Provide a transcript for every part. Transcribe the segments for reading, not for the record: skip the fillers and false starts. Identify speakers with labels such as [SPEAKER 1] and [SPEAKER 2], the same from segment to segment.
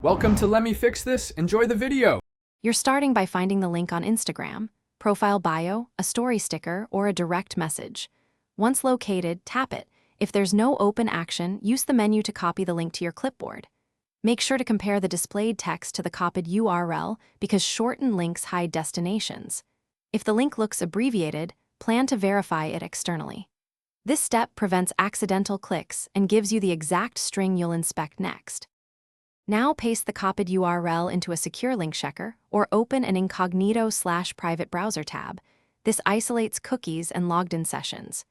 [SPEAKER 1] Welcome to Let Me Fix This. Enjoy the video.
[SPEAKER 2] You're starting by finding the link on Instagram, profile bio, a story sticker, or a direct message. Once located, tap it. If there's no open action, use the menu to copy the link to your clipboard. Make sure to compare the displayed text to the copied URL because shortened links hide destinations. If the link looks abbreviated, plan to verify it externally. This step prevents accidental clicks and gives you the exact string you'll inspect next. Now paste the copied URL into a secure link checker or open an incognito/private browser tab. This isolates cookies and logged-in sessions.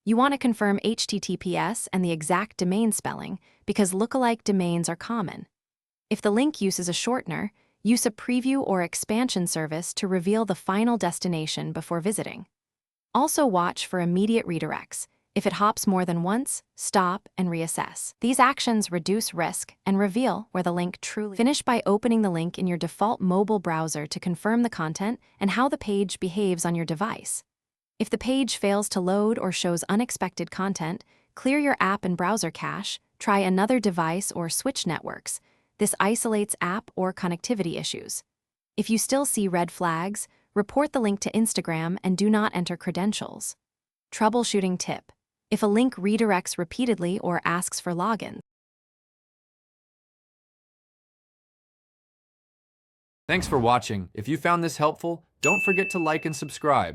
[SPEAKER 2] You want to confirm HTTPS and the exact domain spelling because lookalike domains are common. If the link uses a shortener, use a preview or expansion service to reveal the final destination before visiting. Also watch for immediate redirects. If it hops more than once, stop and reassess. These actions reduce risk and reveal where the link truly. Finish by opening the link in your default mobile browser to confirm the content and how the page behaves on your device. If the page fails to load or shows unexpected content, clear your app and browser cache, try another device or switch networks. This isolates app or connectivity issues. If you still see red flags, report the link to Instagram and do not enter credentials. Troubleshooting tip. If a link redirects repeatedly or asks for login.
[SPEAKER 1] Thanks for watching. If you found this helpful, don't forget to like and subscribe.